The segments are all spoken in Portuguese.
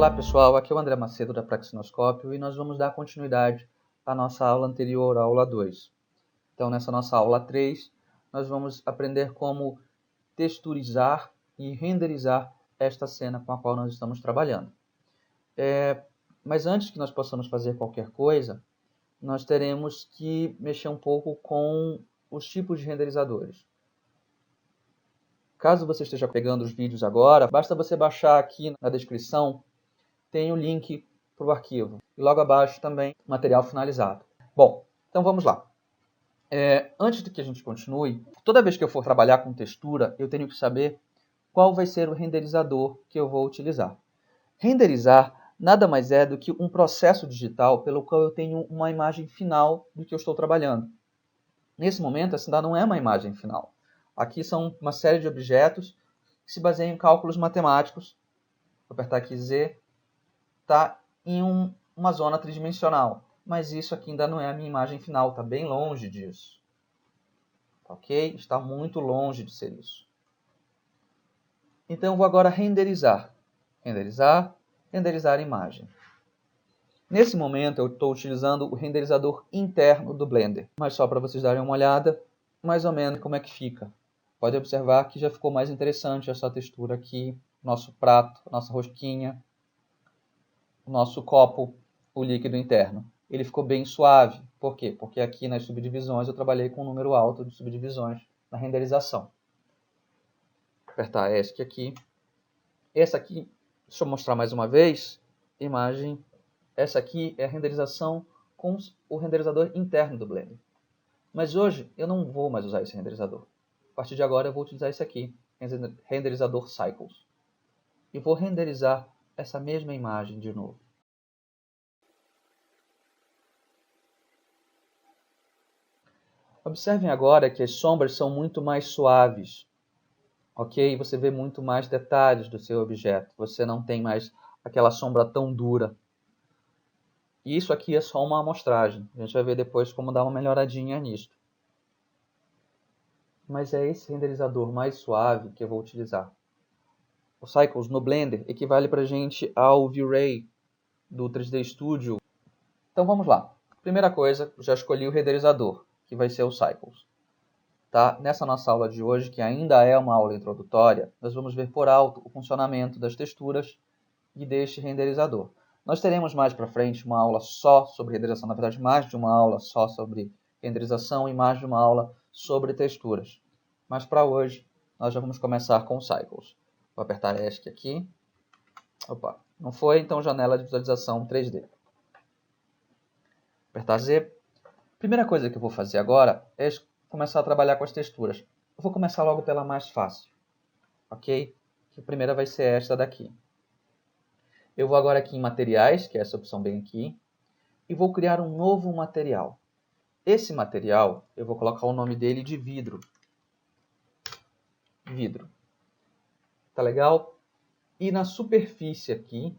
Olá pessoal, aqui é o André Macedo da Praxinoscópio e nós vamos dar continuidade à nossa aula anterior, a aula 2. Então nessa nossa aula 3, nós vamos aprender como texturizar e renderizar esta cena com a qual nós estamos trabalhando. Mas antes que nós possamos fazer qualquer coisa, nós teremos que mexer um pouco com os tipos de renderizadores. Caso você esteja pegando os vídeos agora, basta você baixar aqui na descrição, tem o link para o arquivo. E logo abaixo também, material finalizado. Bom, então vamos lá. Antes de que a gente continue, toda vez que eu for trabalhar com textura, eu tenho que saber qual vai ser o renderizador que eu vou utilizar. Renderizar nada mais é do que um processo digital pelo qual eu tenho uma imagem final do que eu estou trabalhando. Nesse momento, essa ainda não é uma imagem final. Aqui são uma série de objetos que se baseiam em cálculos matemáticos. Vou apertar aqui Z. Está em uma zona tridimensional. Mas isso aqui ainda não é a minha imagem final. Está bem longe disso. Ok? Está muito longe de ser isso. Então, eu vou agora renderizar. Renderizar a imagem. Nesse momento, eu estou utilizando o renderizador interno do Blender. Mas só para vocês darem uma olhada, mais ou menos como é que fica. Pode observar que já ficou mais interessante essa textura aqui. Nosso prato, nossa rosquinha, o nosso copo, o líquido interno. Ele ficou bem suave. Por quê? Porque aqui nas subdivisões eu trabalhei com um número alto de subdivisões na renderização. Vou apertar ESC aqui. Essa aqui, deixa eu mostrar mais uma vez. Imagem. Essa aqui é a renderização com o renderizador interno do Blender. Mas hoje eu não vou mais usar esse renderizador. A partir de agora eu vou utilizar esse aqui, renderizador Cycles. E vou renderizar essa mesma imagem de novo. Observem agora que as sombras são muito mais suaves. Ok? Você vê muito mais detalhes do seu objeto. Você não tem mais aquela sombra tão dura. E isso aqui é só uma amostragem. A gente vai ver depois como dar uma melhoradinha nisso. Mas é esse renderizador mais suave que eu vou utilizar. O Cycles no Blender equivale para a gente ao V-Ray do 3D Studio. Então vamos lá. Primeira coisa, já escolhi o renderizador, que vai ser o Cycles. Tá? Nessa nossa aula de hoje, que ainda é uma aula introdutória, nós vamos ver por alto o funcionamento das texturas e deste renderizador. Nós teremos mais para frente uma aula só sobre renderização, na verdade mais de uma aula só sobre renderização e mais de uma aula sobre texturas. Mas para hoje, nós já vamos começar com o Cycles. Vou apertar ESC aqui. Opa, não foi, então janela de visualização 3D. Apertar Z. Primeira coisa que eu vou fazer agora é começar a trabalhar com as texturas. Eu vou começar logo pela mais fácil. Ok? A primeira vai ser esta daqui. Eu vou agora aqui em materiais, que é essa opção bem aqui, e vou criar um novo material. Esse material, eu vou colocar o nome dele de vidro. Vidro. Tá legal? E na superfície aqui,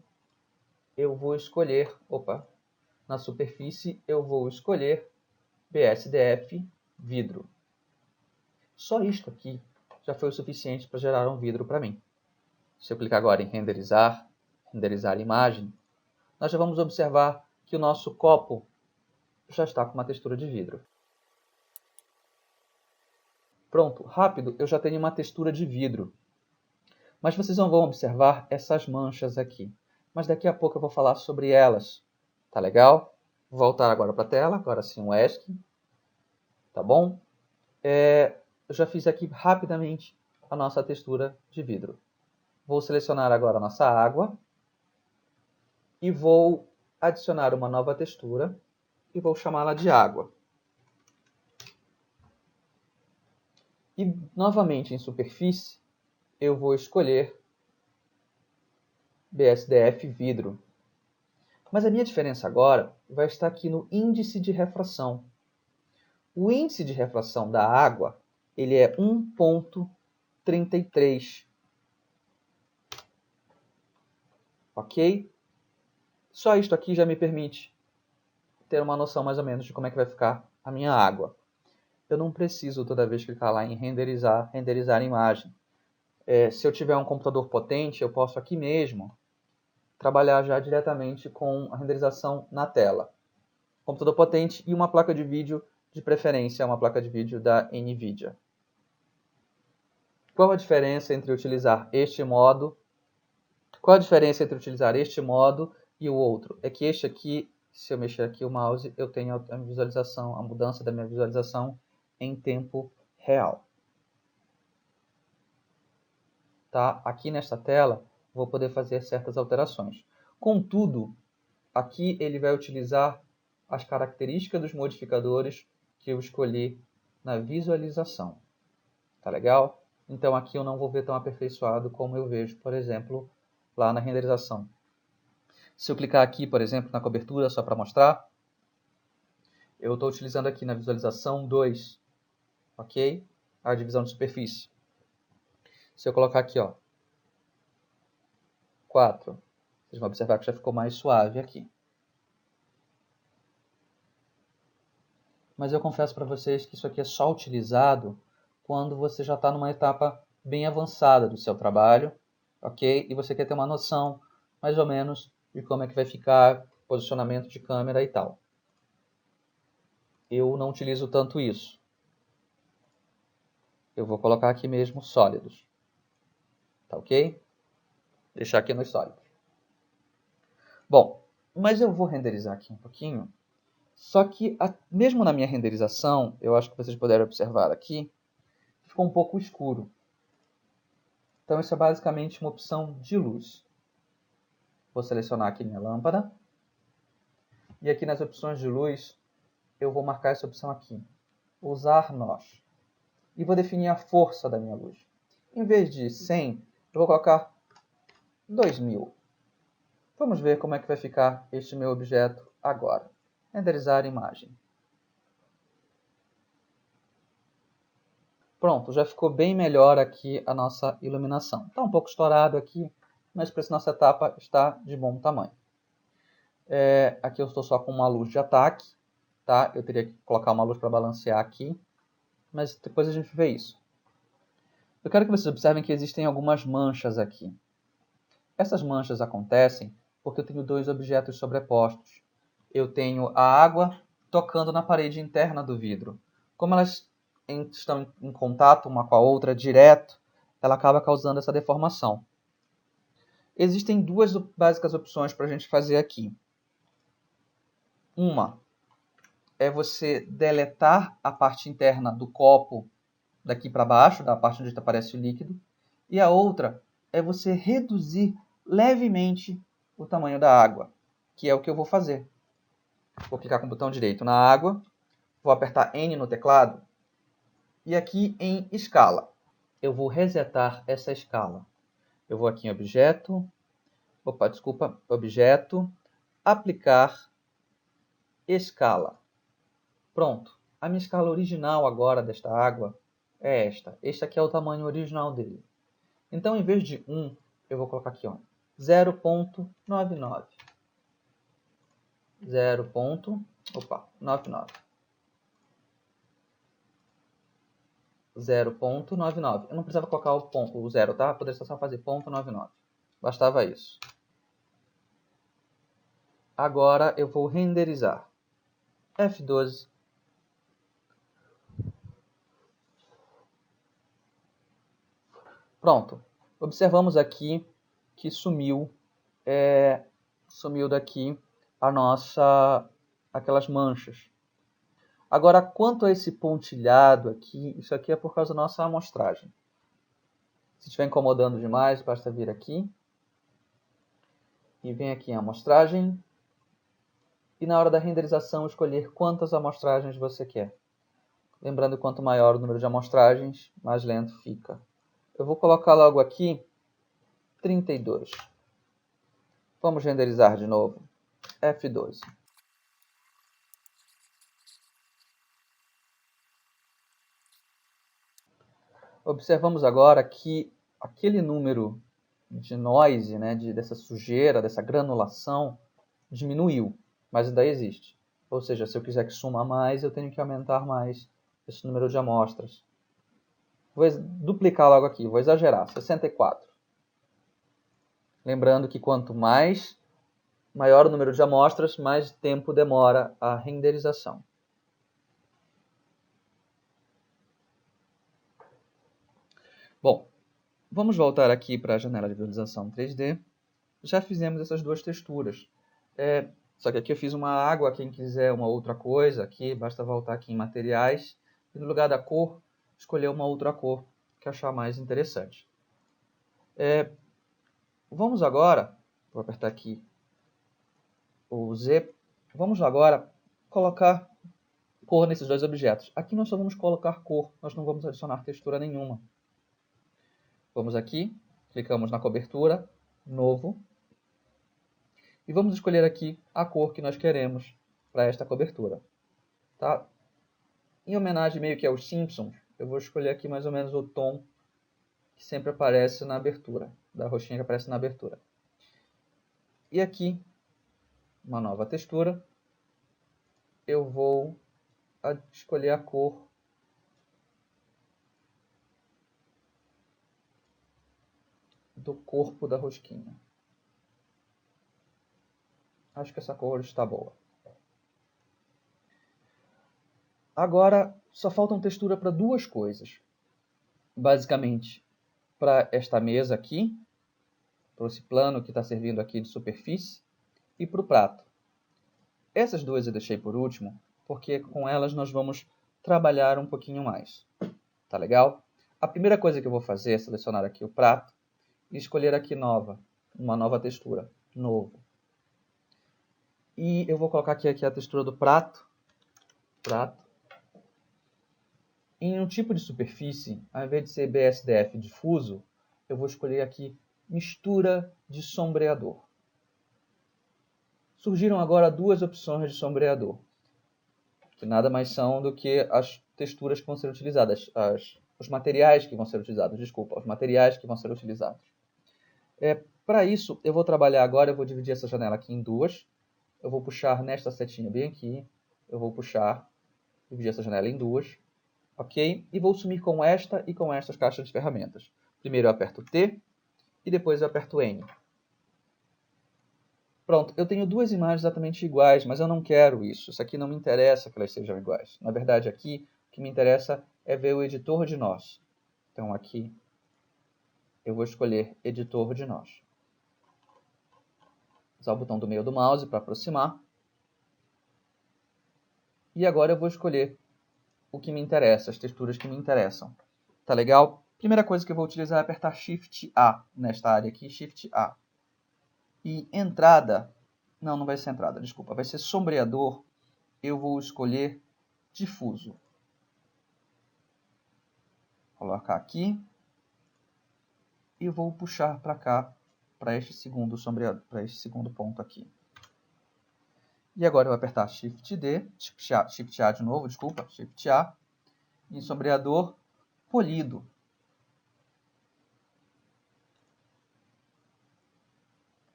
eu vou escolher, na superfície eu vou escolher BSDF vidro. Só isto aqui já foi o suficiente para gerar um vidro para mim. Se eu clicar agora em renderizar a imagem, nós já vamos observar que o nosso copo já está com uma textura de vidro. Pronto, rápido, eu já tenho uma textura de vidro. Mas vocês não vão observar essas manchas aqui. Mas daqui a pouco eu vou falar sobre elas. Tá legal? Vou voltar agora para a tela, agora sim o ESC. Tá bom? Eu já fiz aqui rapidamente a nossa textura de vidro. Vou selecionar agora a nossa água. E vou adicionar uma nova textura. E vou chamá-la de água. E novamente em superfície, eu vou escolher BSDF vidro. Mas a minha diferença agora vai estar aqui no índice de refração. O índice de refração da água ele é 1,33. Ok? Só isto aqui já me permite ter uma noção mais ou menos de como é que vai ficar a minha água. Eu não preciso toda vez clicar lá em renderizar a imagem. Se eu tiver um computador potente, eu posso aqui mesmo trabalhar já diretamente com a renderização na tela. Computador potente e uma placa de vídeo, de preferência, uma placa de vídeo da NVIDIA. Qual a diferença entre utilizar este modo? Qual a diferença entre utilizar este modo e o outro? É que este aqui, se eu mexer aqui o mouse, eu tenho a visualização, a mudança da minha visualização em tempo real. Tá? Aqui nesta tela, vou poder fazer certas alterações. Contudo, aqui ele vai utilizar as características dos modificadores que eu escolhi na visualização. Tá legal? Então aqui eu não vou ver tão aperfeiçoado como eu vejo, por exemplo, lá na renderização. Se eu clicar aqui, por exemplo, na cobertura, só para mostrar, eu estou utilizando aqui na visualização 2, ok? A divisão de superfície. Se eu colocar aqui, ó, 4, vocês vão observar que já ficou mais suave aqui. Mas eu confesso para vocês que isso aqui é só utilizado quando você já está numa etapa bem avançada do seu trabalho, ok? E você quer ter uma noção, mais ou menos, de como é que vai ficar posicionamento de câmera e tal. Eu não utilizo tanto isso. Eu vou colocar aqui mesmo sólidos. Tá ok? Deixar aqui nos sólidos. Bom, mas eu vou renderizar aqui um pouquinho. Só que, mesmo na minha renderização, eu acho que vocês puderam observar aqui, ficou um pouco escuro. Então, isso é basicamente uma opção de luz. Vou selecionar aqui minha lâmpada. E aqui nas opções de luz, eu vou marcar essa opção aqui. Usar nós. E vou definir a força da minha luz. Em vez de 100, eu vou colocar 2000. Vamos ver como é que vai ficar este meu objeto agora. Renderizar imagem. Pronto, já ficou bem melhor aqui a nossa iluminação. Está um pouco estourado aqui, mas para essa nossa etapa está de bom tamanho. Aqui eu estou só com uma luz de ataque, tá? Eu teria que colocar uma luz para balancear aqui, mas depois a gente vê isso. Eu quero que vocês observem que existem algumas manchas aqui. Essas manchas acontecem porque eu tenho dois objetos sobrepostos. Eu tenho a água tocando na parede interna do vidro. Como elas estão em contato uma com a outra direto, ela acaba causando essa deformação. Existem duas básicas opções para a gente fazer aqui. Uma é você deletar a parte interna do copo daqui para baixo, da parte onde aparece o líquido. E a outra é você reduzir levemente o tamanho da água, que é o que eu vou fazer. Vou clicar com o botão direito na água, vou apertar N no teclado, e aqui em escala, eu vou resetar essa escala. Eu vou aqui em objeto, objeto, aplicar, escala. Pronto, a minha escala original agora desta água é esta. Este aqui é o tamanho original dele. Então, em vez de 1, eu vou colocar aqui 0.99. 0.99. 0.99. Eu não precisava colocar o 0, tá? Poderia só fazer 0.99. Bastava isso. Agora eu vou renderizar. F12. Pronto. Observamos aqui que sumiu daqui aquelas manchas. Agora, quanto a esse pontilhado aqui, isso aqui é por causa da nossa amostragem. Se estiver incomodando demais, basta vir aqui e vem aqui em amostragem e na hora da renderização escolher quantas amostragens você quer. Lembrando que quanto maior o número de amostragens, mais lento fica. Eu vou colocar logo aqui 32. Vamos renderizar de novo. F12. Observamos agora que aquele número de noise, né, dessa sujeira, dessa granulação, diminuiu, mas ainda existe. Ou seja, se eu quiser que suma mais, eu tenho que aumentar mais esse número de amostras. Vou duplicar logo aqui, vou exagerar, 64. Lembrando que quanto maior o número de amostras, mais tempo demora a renderização. Bom, vamos voltar aqui para a janela de visualização 3D. Já fizemos essas duas texturas. Só que aqui eu fiz uma água, quem quiser uma outra coisa, aqui basta voltar aqui em materiais e no lugar da cor, escolher uma outra cor que achar mais interessante. Vamos agora, vou apertar aqui o Z, vamos agora colocar cor nesses dois objetos. Aqui nós só vamos colocar cor, nós não vamos adicionar textura nenhuma. Vamos aqui, clicamos na cobertura, novo, e vamos escolher aqui a cor que nós queremos para esta cobertura. Tá? Em homenagem meio que aos Simpsons, eu vou escolher aqui mais ou menos o tom que sempre aparece na abertura, da roxinha que aparece na abertura. E aqui, uma nova textura, eu vou escolher a cor do corpo da rosquinha. Acho que essa cor está boa. Agora, só faltam textura para duas coisas. Basicamente, para esta mesa aqui, para esse plano que está servindo aqui de superfície, e para o prato. Essas duas eu deixei por último, porque com elas nós vamos trabalhar um pouquinho mais. Tá legal? A primeira coisa que eu vou fazer é selecionar aqui o prato e escolher aqui uma nova textura, novo. E eu vou colocar aqui a textura do prato. Em um tipo de superfície, ao invés de ser BSDF difuso, eu vou escolher aqui mistura de sombreador. Surgiram agora duas opções de sombreador, que nada mais são do que as texturas que vão ser utilizadas, os materiais que vão ser utilizados, os materiais que vão ser utilizados. Para isso, eu vou trabalhar agora, eu vou dividir essa janela aqui em duas, eu vou puxar nesta setinha bem aqui, eu vou dividir essa janela em duas, ok? E vou sumir com esta e com estas caixas de ferramentas. Primeiro eu aperto T e depois eu aperto N. Pronto, eu tenho duas imagens exatamente iguais, mas eu não quero isso. Isso aqui não me interessa que elas sejam iguais. Na verdade, aqui, o que me interessa é ver o editor de nós. Então, aqui, eu vou escolher editor de nós. Usar o botão do meio do mouse para aproximar. E agora eu vou escolher o que me interessa, as texturas que me interessam. Tá legal? Primeira coisa que eu vou utilizar é apertar Shift A nesta área aqui, Shift A. E entrada, não vai ser entrada, desculpa, vai ser sombreador, eu vou escolher difuso. Vou colocar aqui e vou puxar para cá, para este segundo sombreador, para este segundo ponto aqui. E agora eu vou apertar Shift D, Shift A de novo, desculpa, Shift A, e sombreador polido.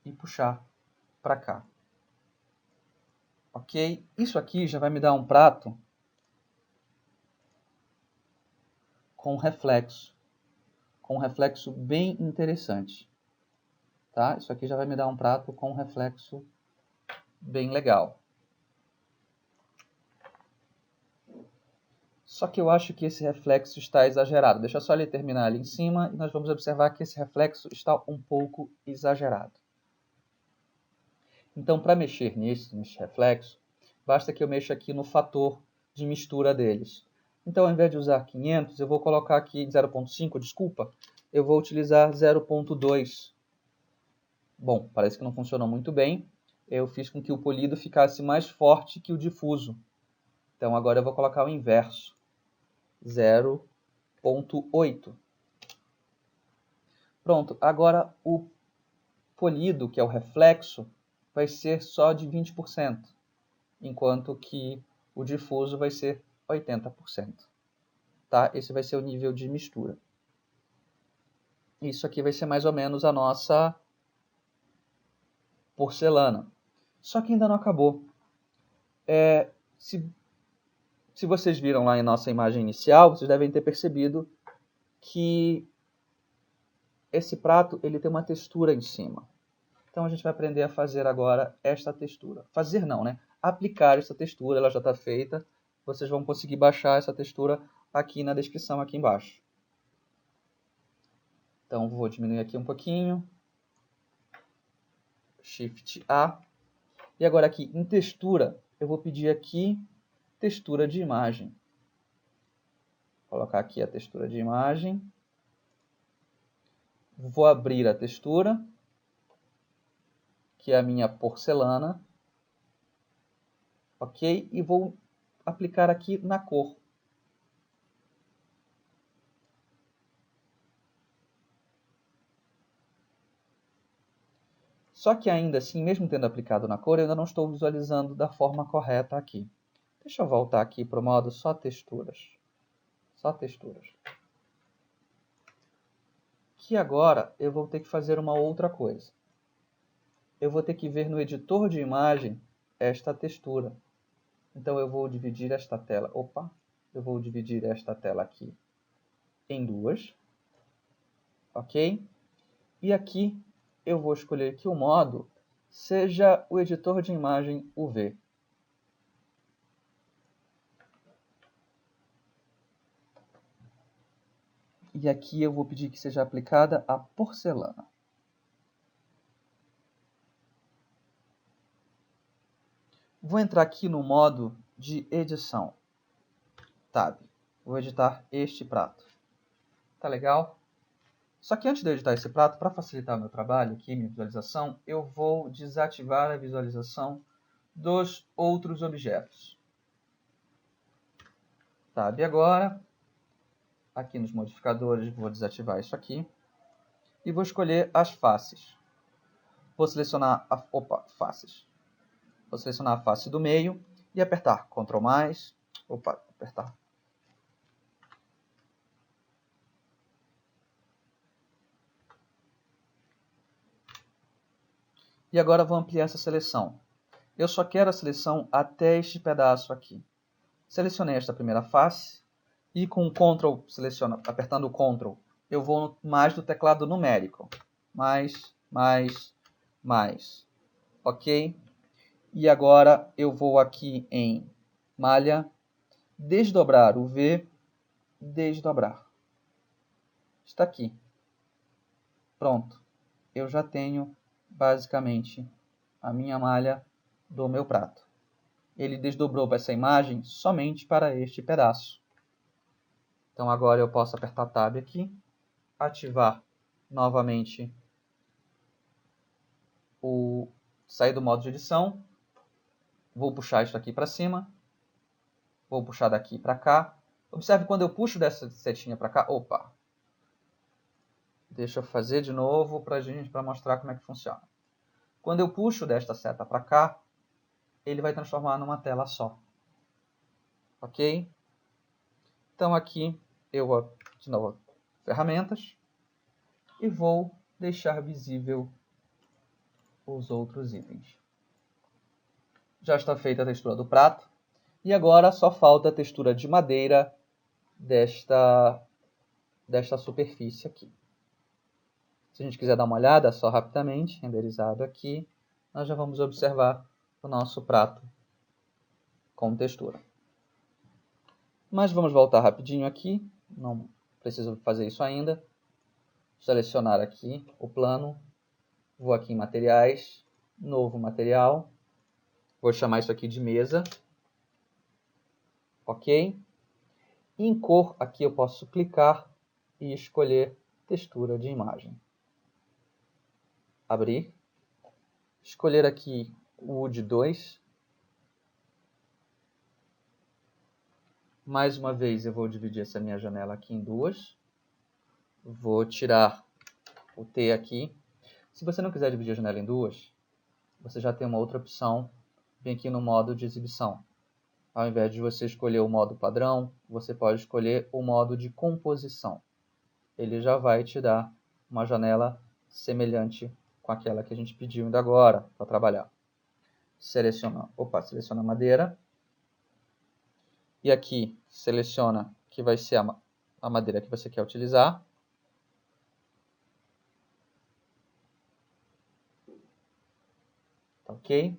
E puxar para cá. Ok? Isso aqui já vai me dar um prato com reflexo bem interessante. Tá? Isso aqui já vai me dar um prato com reflexo bem legal. Só que eu acho que esse reflexo está exagerado. Deixa só ele terminar ali em cima e nós vamos observar que esse reflexo está um pouco exagerado. Então, para mexer nesse reflexo, basta que eu mexa aqui no fator de mistura deles. Então, ao invés de usar 500, eu vou colocar aqui 0.5, desculpa, eu vou utilizar 0.2. Bom, parece que não funcionou muito bem. Eu fiz com que o polido ficasse mais forte que o difuso. Então, agora eu vou colocar o inverso, 0.8. Pronto, agora o polido, que é o reflexo, vai ser só de 20%, enquanto que o difuso vai ser 80%. Tá? Esse vai ser o nível de mistura. Isso aqui vai ser mais ou menos a nossa porcelana. Só que ainda não acabou. Se vocês viram lá em nossa imagem inicial, vocês devem ter percebido que esse prato ele tem uma textura em cima. Então a gente vai aprender a fazer agora esta textura. Fazer não, né? Aplicar essa textura, ela já está feita. Vocês vão conseguir baixar essa textura aqui na descrição, aqui embaixo. Então vou diminuir aqui um pouquinho. Shift A. E agora aqui em textura, eu vou pedir aqui textura de imagem. Vou colocar aqui a textura de imagem. Vou abrir a textura, que é a minha porcelana. Ok? E vou aplicar aqui na cor. Só que ainda assim, mesmo tendo aplicado na cor, eu ainda não estou visualizando da forma correta aqui. Deixa eu voltar aqui para o modo só texturas. Só texturas. Que agora eu vou ter que fazer uma outra coisa. Eu vou ter que ver no editor de imagem esta textura. Então eu vou dividir esta tela. Opa! Eu vou dividir esta tela aqui em duas. Ok? E aqui eu vou escolher que o modo seja o editor de imagem UV. E aqui eu vou pedir que seja aplicada a porcelana. Vou entrar aqui no modo de edição. Tab. Vou editar este prato. Tá legal? Só que antes de eu editar esse prato, para facilitar o meu trabalho aqui, minha visualização, eu vou desativar a visualização dos outros objetos. Tab agora. Aqui nos modificadores, vou desativar isso aqui. E vou escolher as faces. Vou selecionar faces. Vou selecionar a face do meio e apertar Ctrl+. Apertar. E agora vou ampliar essa seleção. Eu só quero a seleção até este pedaço aqui. Selecionei esta primeira face e com o Ctrl, apertando o Ctrl, eu vou mais do teclado numérico. Mais. Ok? E agora eu vou aqui em malha, desdobrar o V, desdobrar. Está aqui. Pronto. Eu já tenho basicamente a minha malha do meu prato. Ele desdobrou essa imagem somente para este pedaço. Então agora eu posso apertar Tab aqui, ativar novamente sair do modo de edição. Vou puxar isso aqui para cima. Vou puxar daqui para cá. Observe quando eu puxo dessa setinha para cá. Opa! Deixa eu fazer de novo para mostrar como é que funciona. Quando eu puxo desta seta para cá, ele vai transformar numa tela só. Ok? Então aqui eu vou, de novo, ferramentas, e vou deixar visível os outros itens. Já está feita a textura do prato. E agora só falta a textura de madeira desta superfície aqui. Se a gente quiser dar uma olhada, só rapidamente, renderizado aqui, nós já vamos observar o nosso prato com textura. Mas vamos voltar rapidinho aqui, não preciso fazer isso ainda. Selecionar aqui o plano, vou aqui em materiais, novo material, vou chamar isso aqui de mesa. Ok? E em cor, aqui eu posso clicar e escolher textura de imagem. Abrir. Escolher aqui o Wood 2. Mais uma vez eu vou dividir essa minha janela aqui em duas. Vou tirar o T aqui. Se você não quiser dividir a janela em duas, você já tem uma outra opção. Vem aqui no modo de exibição. Ao invés de você escolher o modo padrão, você pode escolher o modo de composição. Ele já vai te dar uma janela semelhante com aquela que a gente pediu ainda agora para trabalhar. Seleciona madeira. E aqui seleciona que vai ser a madeira que você quer utilizar. ok?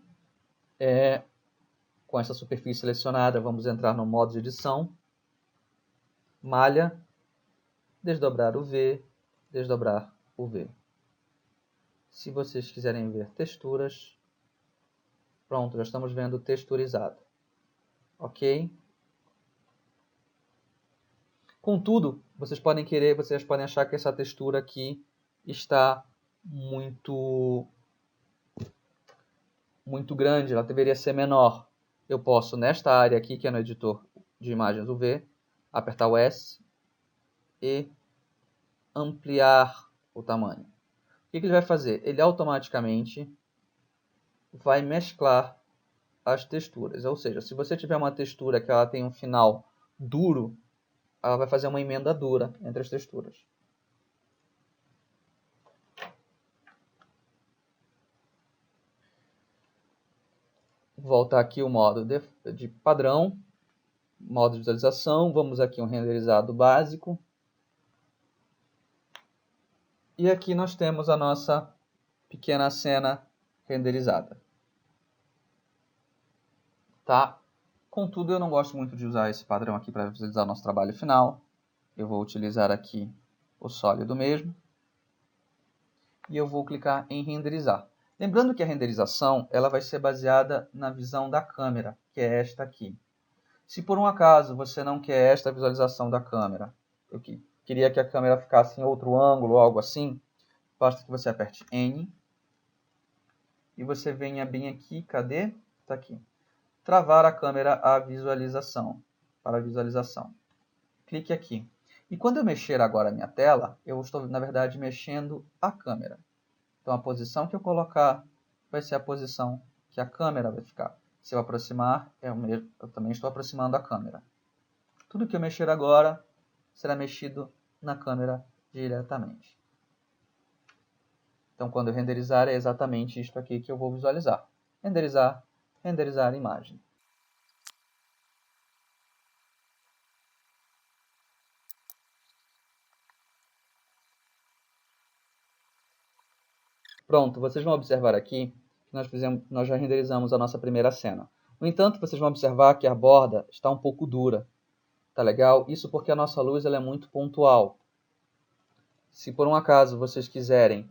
Com essa superfície selecionada, vamos entrar no modo de edição, malha, desdobrar o V, desdobrar o V. Se vocês quiserem ver texturas, pronto, já estamos vendo texturizado, ok? Contudo, vocês podem achar que essa textura aqui está muito grande, ela deveria ser menor. Eu posso, nesta área aqui, que é no editor de imagens UV, apertar o S e ampliar o tamanho. O que ele vai fazer? Ele automaticamente vai mesclar as texturas. Ou seja, se você tiver uma textura que ela tem um final duro, ela vai fazer uma emenda dura entre as texturas. Voltar aqui o modo de padrão, modo de visualização, vamos aqui um renderizado básico. E aqui nós temos a nossa pequena cena renderizada. Tá? Contudo, eu não gosto muito de usar esse padrão aqui para visualizar o nosso trabalho final. Eu vou utilizar aqui o sólido mesmo. E eu vou clicar em renderizar. Lembrando que a renderização ela vai ser baseada na visão da câmera, que é esta aqui. Se por um acaso você não quer esta visualização da câmera, eu queria que a câmera ficasse em outro ângulo ou algo assim, basta que você aperte N e você venha bem aqui, cadê? Está aqui. Travar a câmera à visualização, para a visualização. Clique aqui. E quando eu mexer agora a minha tela, eu estou, na verdade, mexendo a câmera. Então, a posição que eu colocar vai ser a posição que a câmera vai ficar. Se eu aproximar, eu também estou aproximando a câmera. Tudo que eu mexer agora será mexido na câmera diretamente. Então, quando eu renderizar, é exatamente isto aqui que eu vou visualizar. Renderizar, renderizar a imagem. Pronto, vocês vão observar aqui que nós já renderizamos a nossa primeira cena. No entanto, vocês vão observar que a borda está um pouco dura. Tá legal? Isso porque a nossa luz ela é muito pontual. Se por um acaso vocês quiserem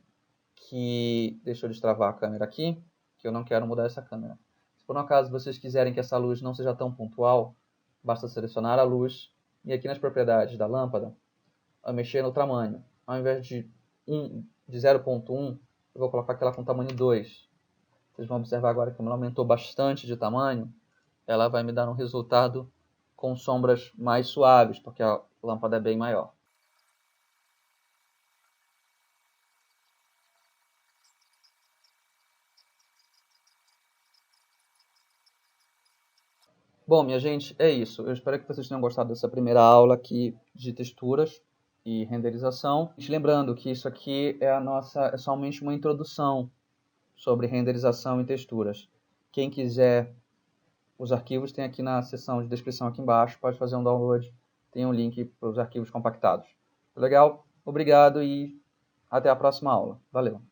que... Deixa eu destravar a câmera aqui, que eu não quero mudar essa câmera. Se por um acaso vocês quiserem que essa luz não seja tão pontual, basta selecionar a luz e aqui nas propriedades da lâmpada, mexer no tamanho. Ao invés de 0.1, eu vou colocar aquela com tamanho 2. Vocês vão observar agora que ela aumentou bastante de tamanho. Ela vai me dar um resultado com sombras mais suaves, porque a lâmpada é bem maior. Bom, minha gente, é isso. Eu espero que vocês tenham gostado dessa primeira aula aqui de texturas e renderização. Lembrando que isso aqui é somente uma introdução sobre renderização e texturas. Quem quiser os arquivos tem aqui na seção de descrição aqui embaixo, pode fazer um download, tem um link para os arquivos compactados. Legal? Obrigado e até a próxima aula. Valeu!